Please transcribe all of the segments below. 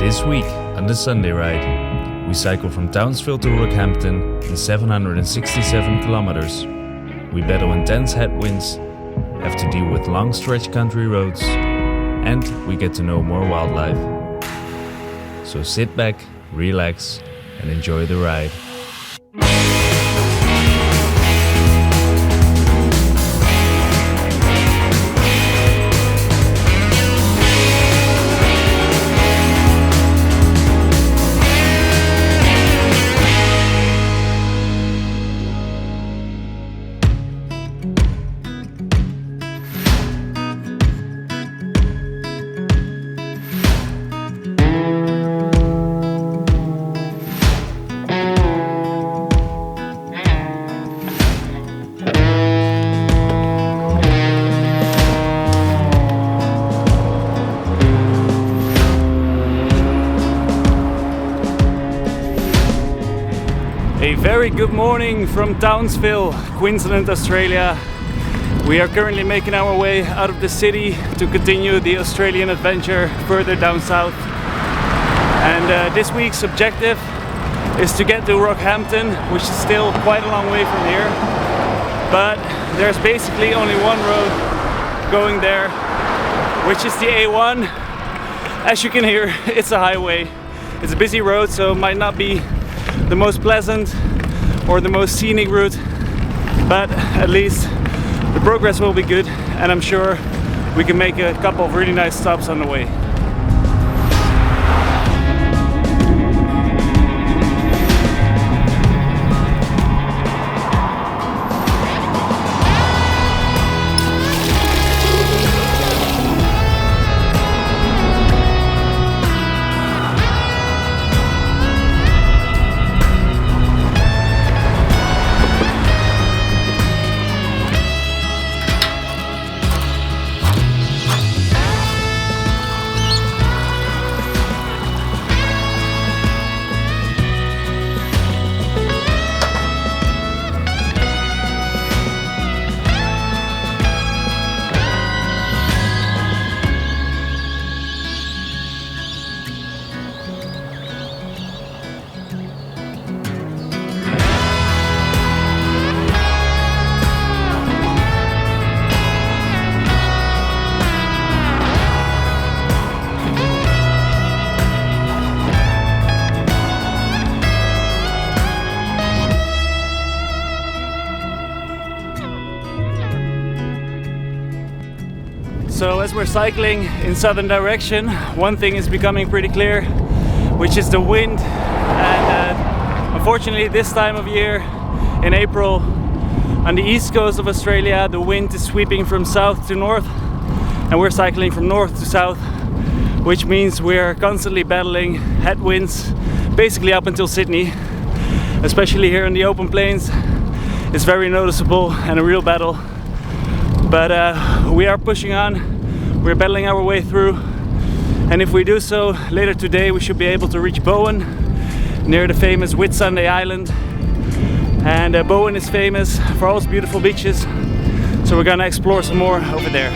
This week, on the Sunday ride, we cycle from Townsville to Rockhampton in 767 kilometers. We battle intense headwinds, have to deal with long stretch country roads, and we get to know more wildlife. So sit back, relax, and enjoy the ride. A very good morning from Townsville, Queensland, Australia. We are currently making our way out of the city to continue the Australian adventure further down south. And this week's objective is to get to Rockhampton, which is still quite a long way from here. But there's basically only one road going there, which is the A1. As you can hear, it's a highway. It's a busy road, so it might not be the most pleasant or the most scenic route, but at least the progress will be good, and I'm sure we can make a couple of really nice stops on the way. So as we're cycling in southern direction, one thing is becoming pretty clear, which is the wind. And unfortunately this time of year, in April, on the east coast of Australia, the wind is sweeping from south to north, and we're cycling from north to south, which means we're constantly battling headwinds, basically up until Sydney. Especially here in the open plains, it's very noticeable and a real battle. But we are pushing on, we're battling our way through, and if we do so later today, we should be able to reach Bowen, near the famous Whitsunday Island. And Bowen is famous for all its beautiful beaches, so we're gonna explore some more over there.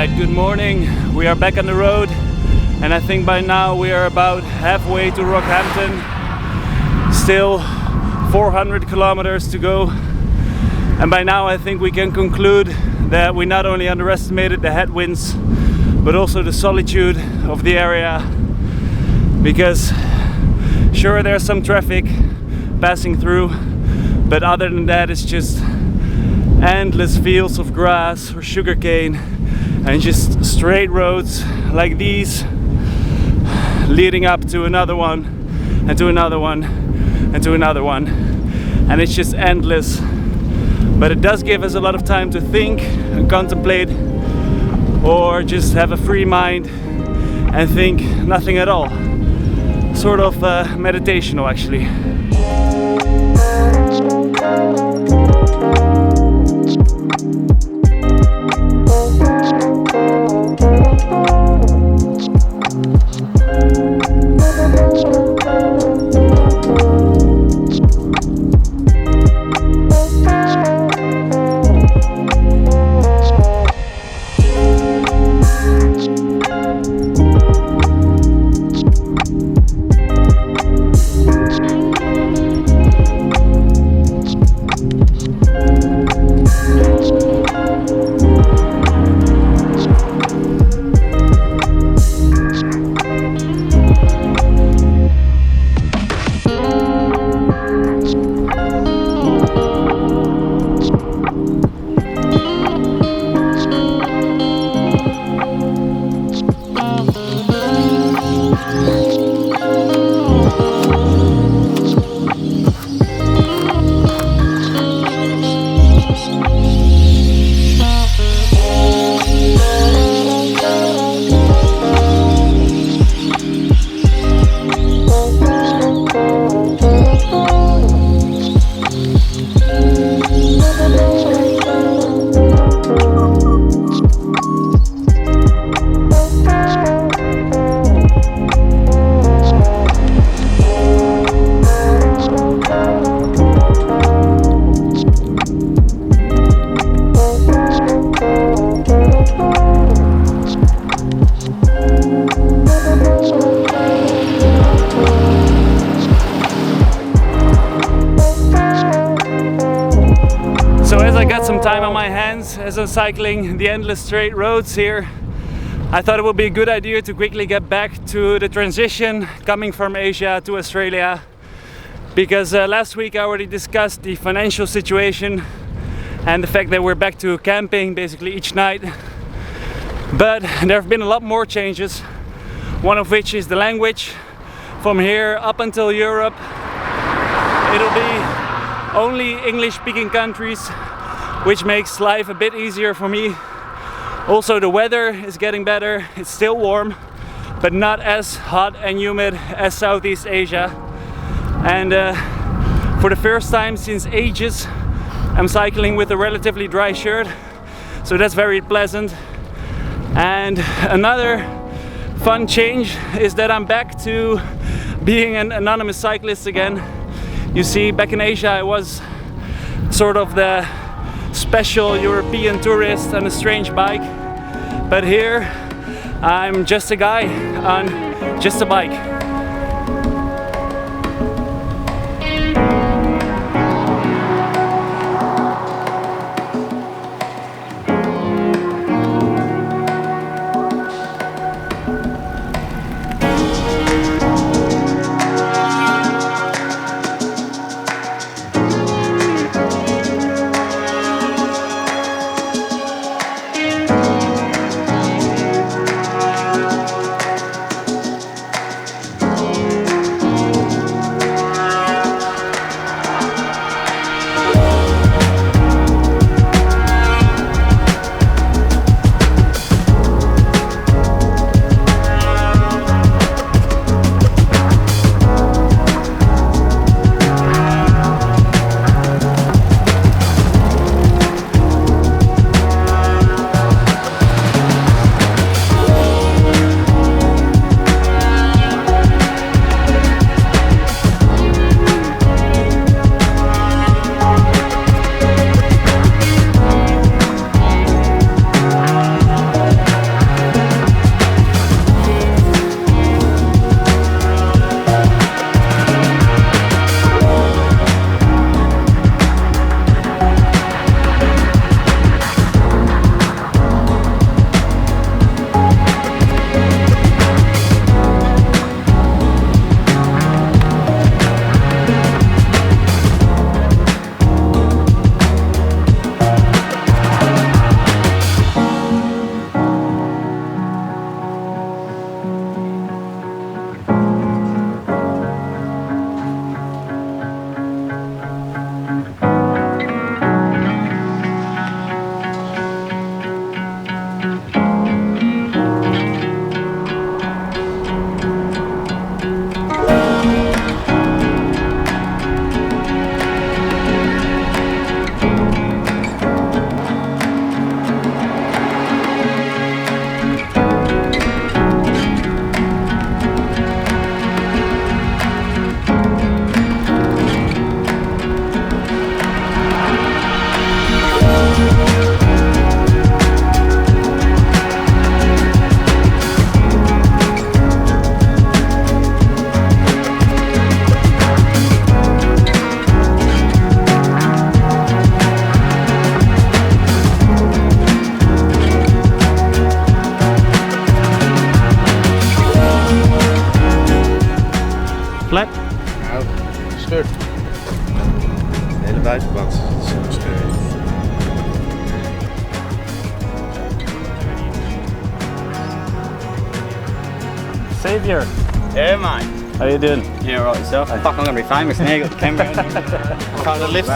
Alright, good morning. We are back on the road, and I think by now we are about halfway to Rockhampton. Still 400 kilometers to go, and by now I think we can conclude that we not only underestimated the headwinds but also the solitude of the area, because sure, there's some traffic passing through, but other than that it's just endless fields of grass or sugarcane and just straight roads like these leading up to another one and to another one and to another one, and it's just endless. But it does give us a lot of time to think and contemplate, or just have a free mind and think nothing at all. Sort of meditational, actually. Time on my hands as I'm cycling the endless straight roads here, I thought it would be a good idea to quickly get back to the transition coming from Asia to Australia, because last week I already discussed the financial situation and the fact that we're back to camping basically each night. But there have been a lot more changes, one of which is the language. From here up until Europe, it'll be only English-speaking countries, which makes life a bit easier for me. Also, the weather is getting better. It's still warm, but not as hot and humid as Southeast Asia. And for the first time since ages, I'm cycling with a relatively dry shirt, so that's very pleasant. And another fun change is that I'm back to being an anonymous cyclist again. You see, back in Asia I was sort of the special European tourist on a strange bike, but here I'm just a guy on just a bike. Xavier. Yeah, man. How you doing? Yeah, right yourself. Fuck, I'm gonna be famous now. Got the camera on. Trying to lift.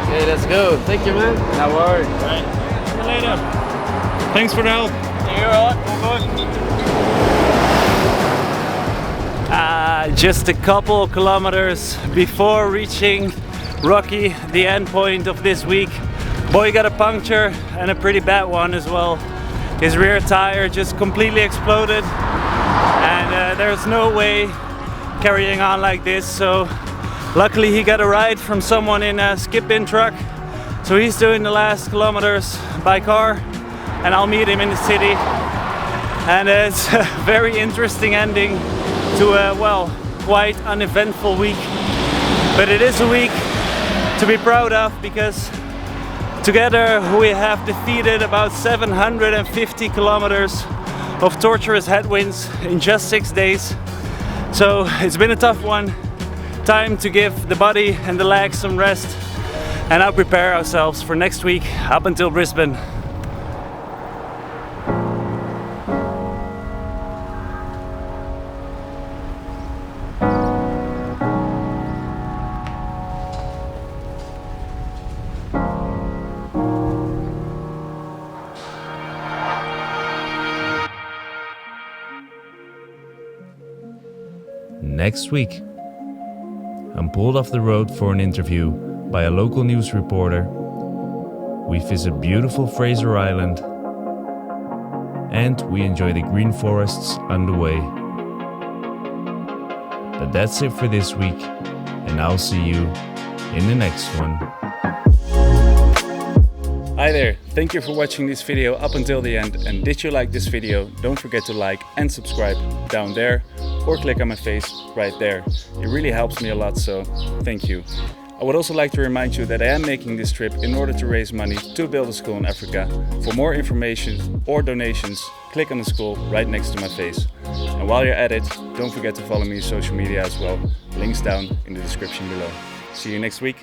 Okay, let's go. Thank you, man. No worries. Right. See you later. Thanks for the help. You alright? All good? Just a couple kilometers before reaching Rocky, the end point of this week. Boy got a puncture and a pretty bad one as well. His rear tire just completely exploded, and there's no way carrying on like this. So luckily he got a ride from someone in a skip-in truck. So he's doing the last kilometers by car, and I'll meet him in the city. And it's a very interesting ending to a, well, quite uneventful week. But it is a week to be proud of, because together we have defeated about 750 kilometers of torturous headwinds in just 6 days. So it's been a tough one. Time to give the body and the legs some rest, and now prepare ourselves for next week up until Brisbane. Next week, I'm pulled off the road for an interview by a local news reporter. We visit beautiful Fraser Island, and we enjoy the green forests on the way. But that's it for this week, and I'll see you in the next one. Hi there, thank you for watching this video up until the end, and did you like this video, don't forget to like and subscribe down there, or click on my face right there. It really helps me a lot, so thank you. I would also like to remind you that I am making this trip in order to raise money to build a school in Africa. For more information or donations, click on the school right next to my face. And while you're at it, don't forget to follow me on social media as well. Links down in the description below. See you next week.